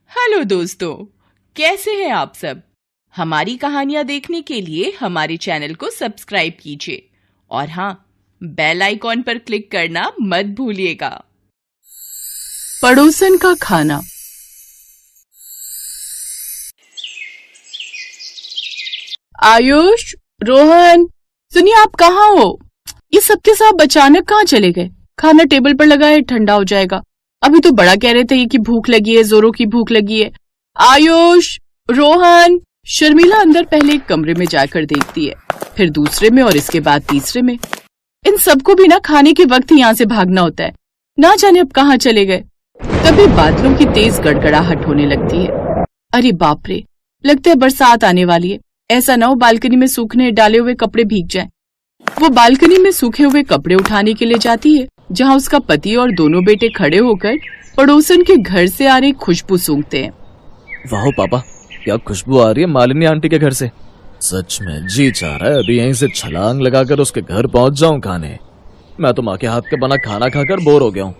Hello दोस्तों, कैसे हैं आप सब। हमारी कहानियां देखने के लिए हमारे चैनल को सब्सक्राइब कीजिए और हाँ, बेल आइकॉन पर क्लिक करना मत भूलिएगा। पड़ोसन का खाना। आयुष, रोहन, सुनिए, आप कहाँ हो? ये सबके साथ अचानक कहाँ चले गए? खाना टेबल पर लगा है, ठंडा हो जाएगा। अभी तो बड़ा कह रहे थे कि भूख लगी है, जोरों की भूख लगी है। आयुष, रोहन। शर्मिला अंदर पहले एक कमरे में जाकर देखती है, फिर दूसरे में और इसके बाद तीसरे में। इन सबको भी ना खाने के वक्त ही यहाँ से भागना होता है, ना जाने अब कहाँ चले गए। तभी बादलों की तेज गड़गड़ाहट होने लगती है। अरे बाप रे, लगता है बरसात आने वाली है। ऐसा ना हो बालकनी में सूखने डाले हुए कपड़े भीग जाएं। वो बालकनी में सूखे हुए कपड़े उठाने के लिए जाती है, जहाँ उसका पति और दोनों बेटे खड़े होकर पड़ोसन के घर से आ रही खुशबू सूंघते हैं। वाह पापा, क्या खुशबू आ रही है मालिनी आंटी के घर से। सच में जी चाह रहा है अभी यहीं से छलांग लगाकर उसके घर पहुंच जाऊं खाने। मैं तो माँ के हाथ का बना खाना खाकर बोर हो गया हूँ।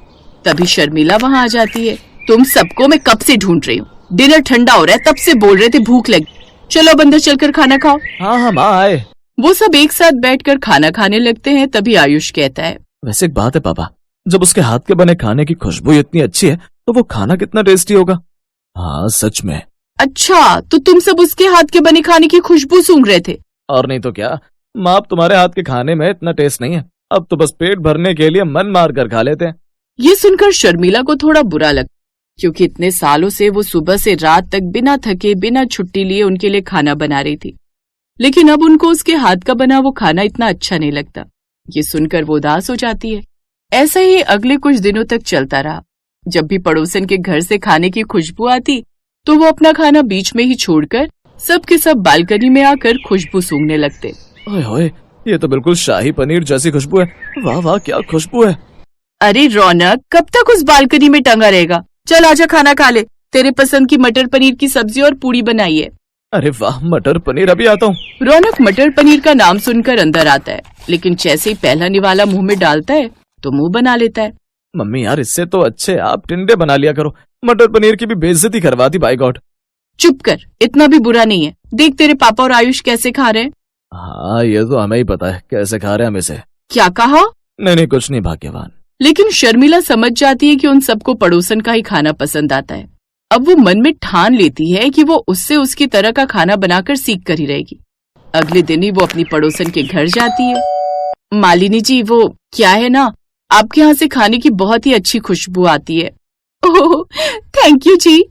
तभी शर्मिला वहाँ आ जाती है। तुम सबको मैं कब से ढूंढ रही हूँ, डिनर ठंडा हो रहा है, तब से बोल रहे थे भूख लगी। चलो अब अंदर चलकर खाना खाओ। हाँ माँ आए। वो सब एक साथ बैठकर खाना खाने लगते हैं। तभी आयुष कहता है, वैसे एक बात है पापा, जब उसके हाथ के बने खाने की खुशबू इतनी अच्छी है तो वो खाना कितना टेस्टी होगा। हाँ सच में। अच्छा, तो तुम सब उसके हाथ के बने खाने की खुशबू सूंघ रहे थे? और नहीं तो क्या माँ, अब तुम्हारे हाथ के खाने में इतना टेस्ट नहीं है, अब तो बस पेट भरने के लिए मन मार कर खा लेते हैं। ये सुनकर शर्मिला को थोड़ा बुरा लगा, क्योंकि इतने सालों से वो सुबह से रात तक बिना थके बिना छुट्टी लिए उनके लिए खाना बना रही थी, लेकिन अब उनको उसके हाथ का बना वो खाना इतना अच्छा नहीं लगता। ये सुनकर वो उदास हो जाती है। ऐसा ही अगले कुछ दिनों तक चलता रहा। जब भी पड़ोसन के घर से खाने की खुशबू आती तो वो अपना खाना बीच में ही छोड़कर सब के सब बालकनी में आकर खुशबू सूंघने लगते। ओए होए, ये तो बिल्कुल शाही पनीर जैसी खुशबू है। वाह वाह, क्या खुशबू है। अरे रौनक, कब तक उस बालकनी में टंगा रहेगा? चल आजा, खाना खा ले। तेरे पसंद की मटर पनीर की सब्जी और पूरी बनाई है। अरे वाह, मटर पनीर, अभी आता हूँ। रौनक मटर पनीर का नाम सुनकर अंदर आता है, लेकिन जैसे ही पहला निवाला मुंह में डालता है तो मुंह बना लेता है। मम्मी यार, इससे तो अच्छे आप टिंडे बना लिया करो, मटर पनीर की भी बेइज्जती करवाती बाय गॉड। चुप कर, इतना भी बुरा नहीं है। देख तेरे पापा और आयुष कैसे खा रहे हैं। हाँ ये तो हमें ही पता है कैसे खा रहे हैं हम इसे। क्या कहा? नहीं कुछ नहीं भाग्यवान। लेकिन शर्मिला समझ जाती है कि उन सबको पड़ोसन का ही खाना पसंद आता है। अब वो मन में ठान लेती है कि वो उससे उसकी तरह का खाना बनाकर सीख कर ही रहेगी। अगले दिन ही वो अपनी पड़ोसन के घर जाती है। मालिनी जी, वो क्या है ना, आपके यहाँ से खाने की बहुत ही अच्छी खुशबू आती है। ओह थैंक यू जी।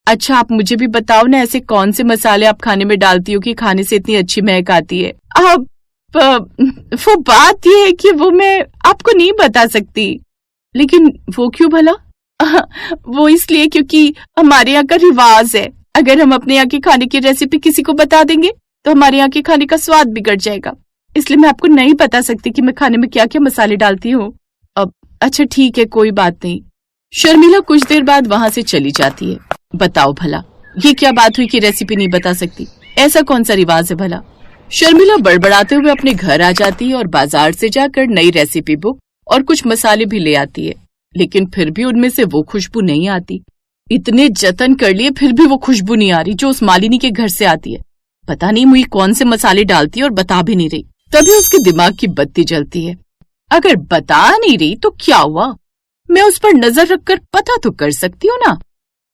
अच्छा, आप मुझे भी बताओ ना, ऐसे कौन से मसाले आप खाने में डालती हो कि खाने से इतनी अच्छी महक आती है? अब वो बात ये है कि वो मैं आपको नहीं बता सकती। लेकिन वो क्यों भला? वो इसलिए क्योंकि हमारे यहाँ का रिवाज है, अगर हम अपने यहाँ के खाने की रेसिपी किसी को बता देंगे तो हमारे यहाँ के खाने का स्वाद बिगड़ जाएगा। इसलिए मैं आपको नहीं बता सकती कि मैं खाने में क्या क्या मसाले डालती हूँ। अब अच्छा ठीक है, कोई बात नहीं। शर्मिला कुछ देर बाद वहाँ से चली जाती है। बताओ भला, ये क्या बात हुई कि रेसिपी नहीं बता सकती? ऐसा कौन सा रिवाज है भला? शर्मिला बड़बड़ाते हुए अपने घर आ जाती है और बाजार से जाकर नई रेसिपी बुक और कुछ मसाले भी ले आती है, लेकिन फिर भी उनमें से वो खुशबू नहीं आती। इतने जतन कर लिए फिर भी वो खुशबू नहीं आ रही जो उस मालिनी के घर से आती है। पता नहीं मुझे कौन से मसाले डालती है और बता भी नहीं रही। तभी उसके दिमाग की बत्ती जलती है। अगर बता नहीं रही तो क्या हुआ, मैं उस पर नजर रखकर पता तो कर सकती हूँ ना।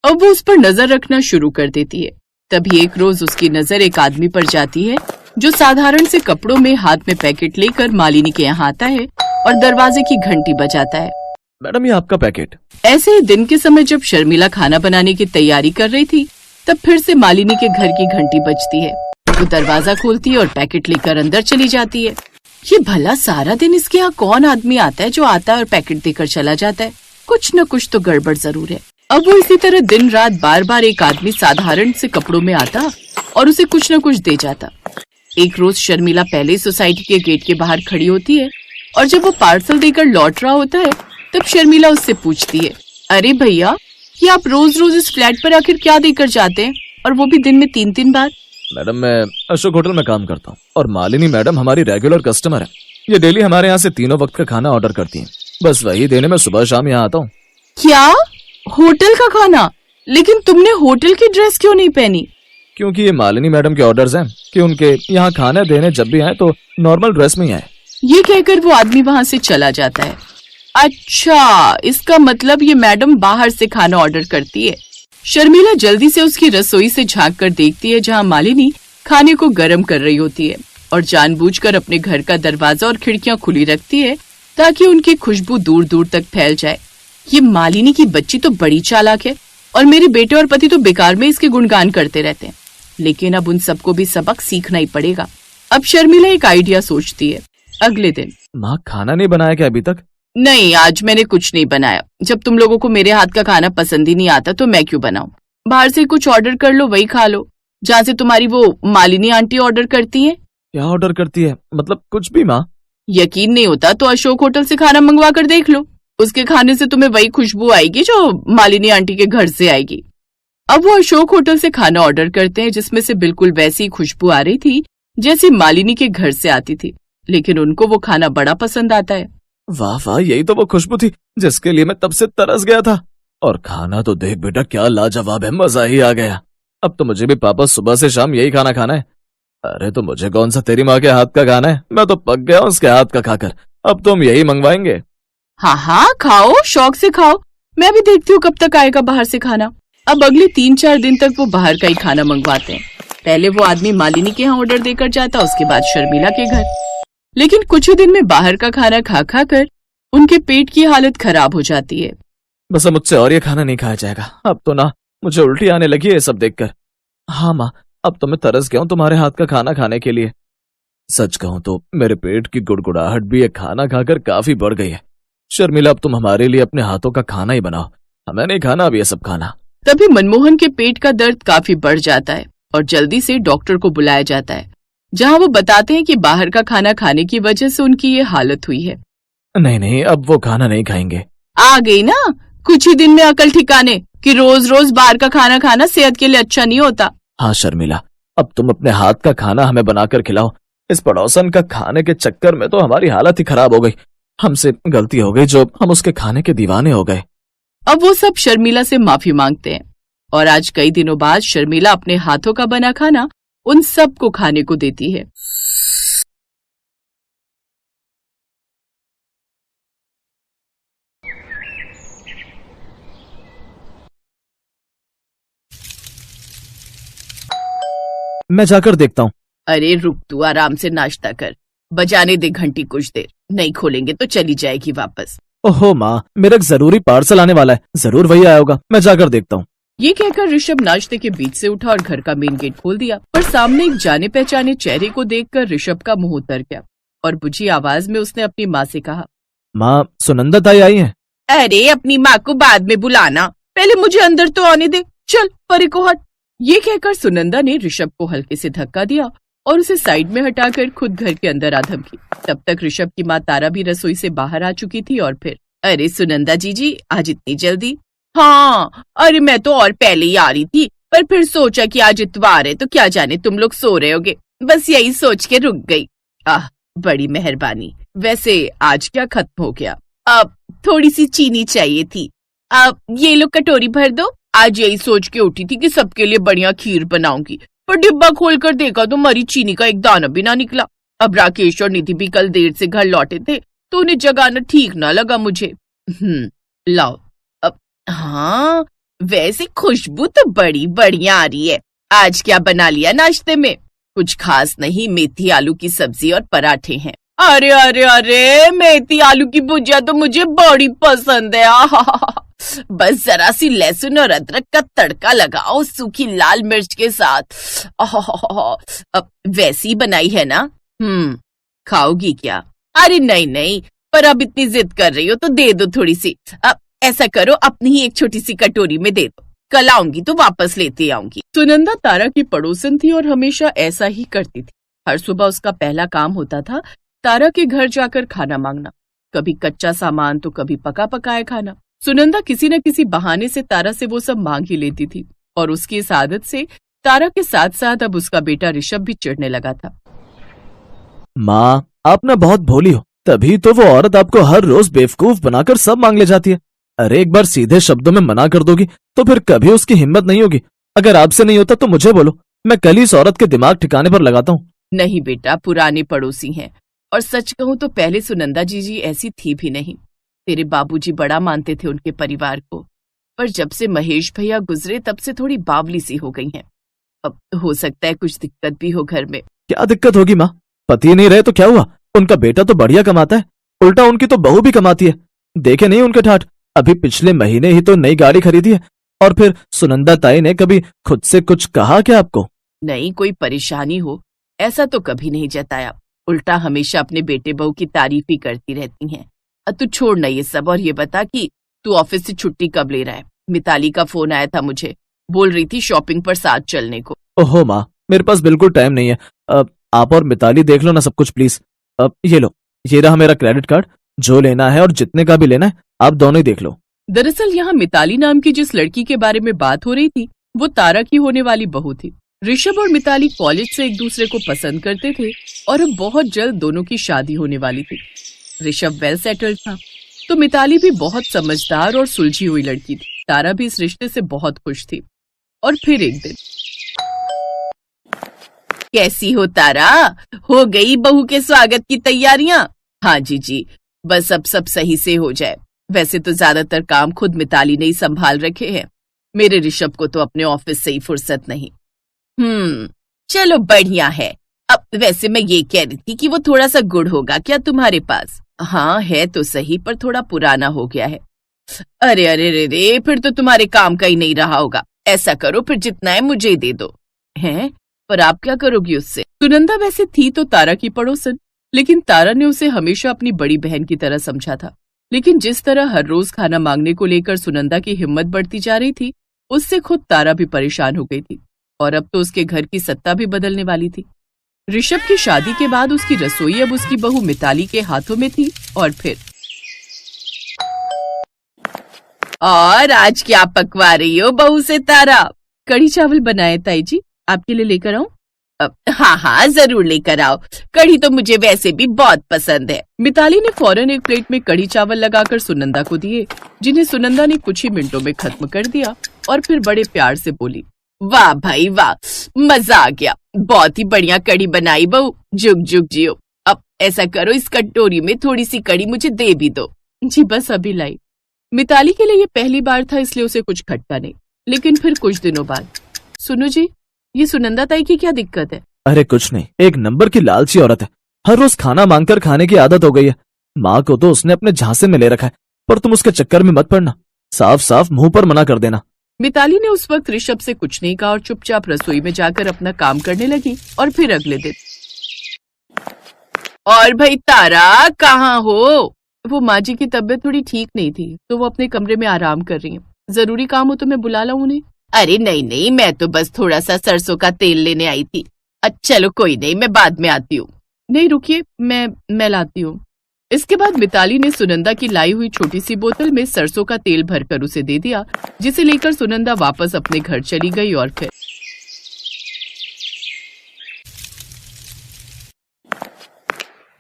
अब वो उस पर नजर रखना शुरू कर देती है। तभी एक रोज उसकी नजर एक आदमी पर जाती है जो साधारण से कपड़ों में हाथ में पैकेट लेकर मालिनी के यहाँ आता है और दरवाजे की घंटी बजाता है। मैडम, ये आपका पैकेट। ऐसे ही दिन के समय जब शर्मिला खाना बनाने की तैयारी कर रही थी, तब फिर से मालिनी के घर की घंटी बजती है। वो दरवाजा खोलती है और पैकेट लेकर अंदर चली जाती है। ये भला सारा दिन इसके यहाँ कौन आदमी आता है जो आता है और पैकेट देकर चला जाता है? कुछ न कुछ तो गड़बड़ जरूर है। अब वो इसी तरह दिन रात बार बार एक आदमी साधारण से कपड़ों में आता और उसे कुछ न कुछ दे जाता। एक रोज शर्मिला पहले सोसाइटी के गेट के बाहर खड़ी होती है और जब वो पार्सल देकर लौट रहा होता है तब शर्मिला उससे पूछती है, अरे भैया, ये आप रोज रोज इस फ्लैट पर आखिर क्या देकर जाते हैं, और वो भी दिन में 3-3 बार? मैडम, मैं अशोक होटल में काम करता हूँ और मालिनी मैडम हमारी रेगुलर कस्टमर है। ये डेली हमारे यहाँ से 3 वक्त का खाना ऑर्डर करती हैं। बस वही देने में सुबह शाम यहाँ आता हूँ। क्या? होटल का खाना? लेकिन तुमने होटल की ड्रेस क्यों नहीं पहनी? क्योंकि ये मालिनी मैडम के ऑर्डर्स हैं कि उनके यहाँ खाना देने जब भी आए तो नॉर्मल ड्रेस में ही आए। ये कहकर वो आदमी वहाँ से चला जाता है। अच्छा, इसका मतलब ये मैडम बाहर से खाना ऑर्डर करती है। शर्मिला जल्दी से उसकी रसोई से झांक कर देखती है जहाँ मालिनी खाने को गर्म कर रही होती है और जानबूझकर अपने घर का दरवाजा और खिड़कियां खुली रखती है ताकि उनकी खुशबू दूर दूर तक फैल जाए। ये मालिनी की बच्ची तो बड़ी चालाक है और मेरे बेटे और पति तो बेकार में इसके गुणगान करते रहते हैं, लेकिन अब उन सबको भी सबक सीखना ही पड़ेगा। अब शर्मिला एक आइडिया सोचती है। अगले दिन, माँ खाना नहीं बनाया क्या अभी तक? नहीं, आज मैंने कुछ नहीं बनाया। जब तुम लोगों को मेरे हाथ का खाना पसंद ही नहीं आता तो मैं क्यों बनाऊं? बाहर से कुछ ऑर्डर कर लो, वही खा लो, जहाँ से तुम्हारी वो मालिनी आंटी ऑर्डर करती है। क्या ऑर्डर करती है? मतलब कुछ भी माँ? यकीन नहीं होता तो अशोक होटल से खाना मंगवा कर देख लो। उसके खाने से तुम्हें वही खुशबू आएगी जो मालिनी आंटी के घर से आएगी। अब वो अशोक होटल से खाना ऑर्डर करते हैं जिसमें से बिल्कुल वैसी खुशबू आ रही थी जैसी मालिनी के घर से आती थी, लेकिन उनको वो खाना बड़ा पसंद आता है। वाह वाह, यही तो वो खुशबू थी जिसके लिए मैं तब से तरस गया था। और खाना तो देख बेटा क्या लाजवाब है, मजा ही आ गया। अब तो मुझे भी पापा सुबह से शाम यही खाना खाना है। अरे तो मुझे कौन सा तेरी माँ के हाथ का खाना है, मैं तो पक गया उसके हाथ का खाकर। अब तो हम यही मंगवाएंगे। हाँ हाँ, खाओ, शौक से खाओ। मैं भी देखती हूँ कब तक आएगा बाहर से खाना। अब अगले 3-4 दिन तक वो बाहर का ही खाना मंगवाते हैं। पहले वो आदमी मालिनी के यहाँ ऑर्डर देकर जाता, उसके बाद शर्मिला के घर। लेकिन कुछ ही दिन में बाहर का खाना खा खा कर उनके पेट की हालत खराब हो जाती है। बस अब मुझसे और ये खाना नहीं खाया जाएगा। अब तो ना मुझे उल्टी आने लगी है ये सब देखकर। हाँ माँ, अब तो मैं तरस गया हूँ तुम्हारे हाथ का खाना खाने के लिए। सच कहूँ तो मेरे पेट की गुड़गुड़ाहट भी ये खाना खाकर काफी बढ़ गई है। शर्मिला, अब तुम हमारे लिए अपने हाथों का खाना ही बनाओ, हमें नहीं खाना अब ये सब खाना। तभी मनमोहन के पेट का दर्द काफी बढ़ जाता है और जल्दी से डॉक्टर को बुलाया जाता है, जहाँ वो बताते हैं कि बाहर का खाना खाने की वजह से उनकी ये हालत हुई है। नहीं नहीं, अब वो खाना नहीं खाएंगे। आ गई ना कुछ ही दिन में अकल ठिकाने कि रोज रोज बाहर का खाना खाना सेहत के लिए अच्छा नहीं होता। हाँ शर्मिला, अब तुम अपने हाथ का खाना हमें बनाकर खिलाओ। इस पड़ोसन का खाने के चक्कर में तो हमारी हालत ही खराब हो गई। हमसे गलती हो गई जो हम उसके खाने के दीवाने हो गए। अब वो सब शर्मिला से माफी मांगते हैं और आज कई दिनों बाद शर्मिला अपने हाथों का बना खाना उन सबको खाने को देती है। मैं जाकर देखता हूँ। अरे रुक, तू आराम से नाश्ता कर, बजाने दे घंटी कुछ देर, नहीं खोलेंगे तो चली जाएगी वापस। ओहो माँ, मेरा एक जरूरी पार्सल आने वाला है, जरूर वही आया होगा, मैं जाकर देखता हूँ। ये कहकर ऋषभ नाश्ते के बीच से उठा और घर का मेन गेट खोल दिया, पर सामने एक जाने पहचाने चेहरे को देखकर ऋषभ का मुंह उतर गया और बुझी आवाज में उसने अपनी माँ से कहा, माँ सुनंदा ताई आई हैं। अरे अपनी माँ को बाद में बुलाना, पहले मुझे अंदर तो आने दे, चल परे को हट। ये कहकर सुनंदा ने ऋषभ को हल्के से धक्का दिया और उसे साइड में हटाकर खुद घर के अंदर आ धमकी। तब तक ऋषभ की माँ तारा भी रसोई से बाहर आ चुकी थी और फिर, अरे सुनंदा जी आज इतनी जल्दी? हाँ, अरे मैं तो और पहले ही आ रही थी, पर फिर सोचा कि आज इतवार है तो क्या जाने तुम लोग सो रहे होगे, बस यही सोच के रुक गई। बड़ी मेहरबानी। वैसे आज क्या खत्म हो गया? अब थोड़ी सी चीनी चाहिए थी, अब ये लो कटोरी भर दो। आज यही सोच के उठी थी कि सबके लिए बढ़िया खीर बनाऊंगी, पर डिब्बा खोलकर देखा तो मरी चीनी का एक दाना भी ना निकला। अब राकेश और निधि भी कल देर से घर लौटे थे तो उन्हें जगाना ठीक ना लगा मुझे। लाओ अब। हाँ, वैसे खुशबू तो बड़ी बढ़िया आ रही है। आज क्या बना लिया नाश्ते में? कुछ खास नहीं, मेथी आलू की सब्जी और पराठे हैं। अरे अरे अरे, मेथी आलू की भुजिया तो मुझे बड़ी पसंद है। बस जरा सी लहसुन और अदरक का तड़का लगाओ सूखी लाल मिर्च के साथ। अब वैसी बनाई है ना? खाओगी क्या? अरे नहीं नहीं, पर अब इतनी जिद कर रही हो तो दे दो थोड़ी सी। अब ऐसा करो, अपनी ही एक छोटी सी कटोरी में दे दो, कल आऊंगी तो वापस लेते आऊंगी। सुनंदा तारा की पड़ोसन थी और हमेशा ऐसा ही करती थी। हर सुबह उसका पहला काम होता था तारा के घर जाकर खाना मांगना, कभी कच्चा सामान तो कभी पका पकाया खाना। सुनंदा किसी न किसी बहाने से तारा से वो सब मांग ही लेती थी और उसकी इस आदत से तारा के साथ साथ अब उसका बेटा ऋषभ भी चिढ़ने लगा था। माँ, आप ना बहुत भोली हो, तभी तो वो औरत आपको हर रोज बेवकूफ बनाकर सब मांग ले जाती है। अरे एक बार सीधे शब्दों में मना कर दोगी तो फिर कभी उसकी हिम्मत नहीं होगी। अगर आपसे नहीं होता तो मुझे बोलो, मैं कल ही इस औरत के दिमाग ठिकाने पर लगाता हूँ। नहीं बेटा, पुराने पड़ोसी हैं, और सच कहूँ तो पहले सुनंदा जी ऐसी थी भी नहीं। तेरे बाबूजी बड़ा मानते थे उनके परिवार को, पर जब से महेश भैया गुजरे तब से थोड़ी बावली सी हो गई हैं। अब हो सकता है कुछ दिक्कत भी हो घर में। क्या दिक्कत होगी माँ? पति नहीं रहे तो क्या हुआ? उनका बेटा तो बढ़िया कमाता है, उल्टा उनकी तो बहू भी कमाती है। देखे नहीं उनके ठाठ? अभी पिछले महीने ही तो नई गाड़ी खरीदी है। और फिर सुनंदा ताई ने कभी खुद से कुछ कहा क्या आपको? नहीं, कोई परेशानी हो ऐसा तो कभी नहीं जताया। उल्टा हमेशा अपने बेटे बहू की तारीफ ही करती रहती हैं। अब तू छोड़ ना ये सब और ये बता कि तू ऑफिस से छुट्टी कब ले रहा है? मिताली का फोन आया था मुझे, बोल रही थी शॉपिंग पर साथ चलने को। ओहो माँ, मेरे पास बिल्कुल टाइम नहीं है। आप और मिताली देख लो ना सब कुछ प्लीज। ये लो, ये रहा मेरा क्रेडिट कार्ड। जो लेना है और जितने का भी लेना है आप दोनों ही देख लो। दरअसल यहाँ मिताली नाम की जिस लड़की के बारे में बात हो रही थी वो तारा की होने वाली बहू थी। ऋषभ और मिताली कॉलेज से एक दूसरे को पसंद करते थे और अब बहुत जल्द दोनों की शादी होने वाली थी। ऋषभ वेल सेटल्ड था तो मिताली भी बहुत समझदार और सुलझी हुई लड़की थी। तारा भी इस रिश्ते से बहुत खुश थी। और फिर एक दिन, कैसी हो तारा? हो गई बहू के स्वागत की तैयारियां? हाँ जी, बस अब सब सही से हो जाए। वैसे तो ज्यादातर काम खुद मिताली ने ही संभाल रखे हैं। मेरे ऋषभ को तो अपने ऑफिस से ही फुर्सत नहीं। चलो बढ़िया है। अब वैसे मैं ये कह रही थी कि वो थोड़ा सा गुड़ होगा क्या तुम्हारे पास? हाँ है तो सही, पर थोड़ा पुराना हो गया है। अरे अरे रे रे, फिर तो तुम्हारे काम का ही नहीं रहा होगा। ऐसा करो फिर जितना है मुझे ही दे दो। हैं? पर आप क्या करोगी उससे? सुनंदा वैसे थी तो तारा की पड़ोसन, लेकिन तारा ने उसे हमेशा अपनी बड़ी बहन की तरह समझा था। लेकिन जिस तरह हर रोज खाना मांगने को लेकर सुनंदा की हिम्मत बढ़ती जा रही थी, उससे खुद तारा भी परेशान हो गई थी। और अब तो उसके घर की सत्ता भी बदलने वाली थी। ऋषभ की शादी के बाद उसकी रसोई अब उसकी बहू मिताली के हाथों में थी। और आज क्या पकवा रही हो बहू से तारा? कढ़ी चावल बनाए ताई जी, आपके लिए लेकर आऊं? हाँ जरूर लेकर आओ। कढ़ी तो मुझे वैसे भी बहुत पसंद है। मिताली ने फौरन एक प्लेट में कढ़ी चावल लगाकर सुनंदा को दिए, जिन्हें सुनंदा ने कुछ ही मिनटों में खत्म कर दिया और फिर बड़े प्यार से बोली, वाह भाई वाह, मजा आ गया। बहुत ही बढ़िया कढ़ी बनाई बहू, जुग जुग जियो। अब ऐसा करो, इस कटोरी में थोड़ी सी कढ़ी मुझे दे भी दो। जी बस अभी लाई। मिताली के लिए ये पहली बार था, इसलिए उसे कुछ खटका नहीं। लेकिन फिर कुछ दिनों बाद, सुनो जी, ये सुनंदा ताई की क्या दिक्कत है? अरे कुछ नहीं, एक नंबर की लालची औरत है। हर रोज खाना मांगकर खाने की आदत हो गई है। माँ को तो उसने अपने झांसे में ले रखा है, पर तुम उसके चक्कर में मत पड़ना। साफ साफ मुंह पर मना कर देना। मिताली ने उस वक्त ऋषभ से कुछ नहीं कहा और चुपचाप रसोई में जाकर अपना काम करने लगी। और फिर अगले दिन, और भाई तारा कहाँ हो? वो माँ जी की तबीयत थोड़ी ठीक नहीं थी तो वो अपने कमरे में आराम कर रही हैं। जरूरी काम हो तो मैं बुला लाऊं उन्हें? अरे नहीं, मैं तो बस थोड़ा सा सरसों का तेल लेने आई थी। अच्छा चलो कोई नहीं, मैं बाद में आती हूँ। नहीं रुकिए, मैं लाती हूँ। इसके बाद मिताली ने सुनंदा की लाई हुई छोटी सी बोतल में सरसों का तेल भरकर उसे दे दिया, जिसे लेकर सुनंदा वापस अपने घर चली गई। और फिर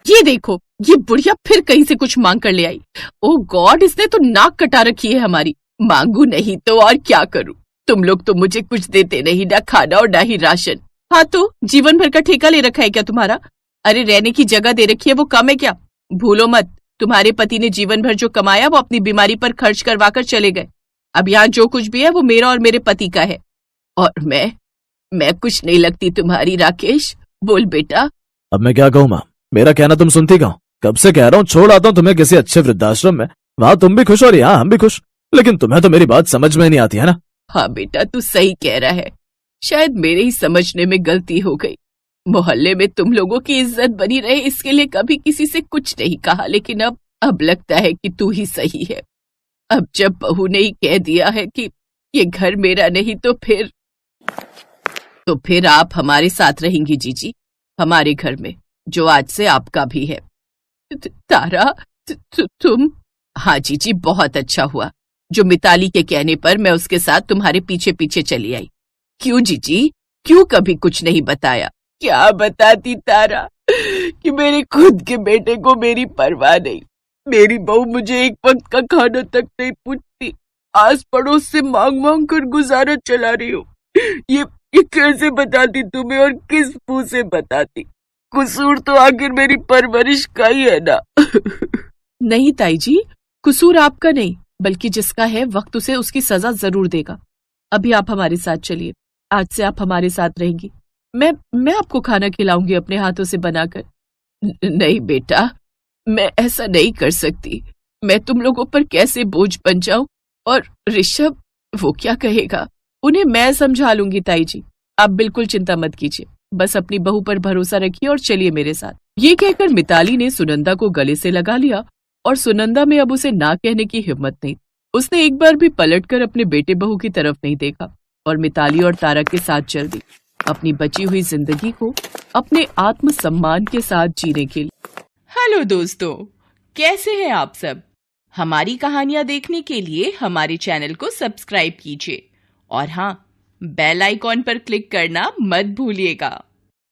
ये देखो, ये बुढ़िया फिर कहीं से कुछ मांग कर ले आई। ओह गॉड, इसने तो नाक कटा रखी है हमारी। मांगू नहीं तो और क्या करूं? तुम लोग तो मुझे कुछ देते नहीं, ना खाना और ना ही राशन। हाँ तो जीवन भर का ठेका ले रखा है क्या तुम्हारा? अरे रहने की जगह दे रखी है, वो कम है क्या? भूलो मत, तुम्हारे पति ने जीवन भर जो कमाया वो अपनी बीमारी पर खर्च करवा कर चले गए। अब यहाँ जो कुछ भी है वो मेरा और मेरे पति का है। और मैं कुछ नहीं लगती तुम्हारी राकेश। बोल बेटा। अब मैं क्या कहूँ माँ, मेरा कहना तुम सुनती कहो। कब से कह रहा हूँ छोड़ आता हूँ तुम्हें किसी अच्छे वृद्धाश्रम में, वहाँ तुम भी खुश और यहाँ हम भी खुश। लेकिन तुम्हें तो मेरी बात समझ में नहीं आती है ना। हाँ बेटा, तू सही कह रहा है। शायद मेरे ही समझने में गलती हो गई। मोहल्ले में तुम लोगों की इज्जत बनी रहे इसके लिए कभी किसी से कुछ नहीं कहा, लेकिन अब लगता है कि तू ही सही है। अब जब बहू ने ही कह दिया है कि ये घर मेरा नहीं तो फिर आप हमारे साथ रहेंगी जीजी, हमारे घर में, जो आज से आपका भी है। तारा तुम? हाँ जीजी, बहुत अच्छा हुआ जो मिताली के कहने पर मैं उसके साथ तुम्हारे पीछे पीछे चली आई। क्यों जीजी, क्यों कभी कुछ नहीं बताया? क्या बताती तारा कि मेरे खुद के बेटे को मेरी परवाह नहीं, मेरी बहू मुझे एक वक्त का खाना तक नहीं पूछती, आस पड़ोस से मांग मांग कर गुजारा चला रही हो। ये कैसे बताती तुम्हें और किस मुंह से बताती? कसूर तो आखिर मेरी परवरिश का ही है ना। नहीं ताई जी, कसूर आपका नहीं, बल्कि जिसका है वक्त उसे उसकी सजा जरूर देगा। अभी आप हमारे साथ चलिए, आज से आप हमारे साथ रहेंगी। मैं आपको खाना खिलाऊंगी अपने हाथों से बनाकर। नहीं बेटा, मैं ऐसा नहीं कर सकती। मैं तुम लोगों पर कैसे बोझ बन जाऊं? और ऋषभ, वो क्या कहेगा? उन्हें मैं समझा लूंगी ताई जी, आप बिल्कुल चिंता मत कीजिए। बस अपनी बहू पर भरोसा रखिए और चलिए मेरे साथ। ये कहकर मिताली ने सुनंदा को गले से लगा लिया और सुनंदा में अब उसे ना कहने की हिम्मत नहीं। उसने एक बार भी पलटकर अपने बेटे बहू की तरफ नहीं देखा और मिताली और तारा के साथ चल दी, अपनी बची हुई जिंदगी को अपने आत्मसम्मान के साथ जीने के लिए। हेलो दोस्तों, कैसे हैं आप सब? हमारी कहानियां देखने के लिए हमारे चैनल को सब्सक्राइब कीजिए और हाँ, बेल आइकॉन पर क्लिक करना मत भूलिएगा।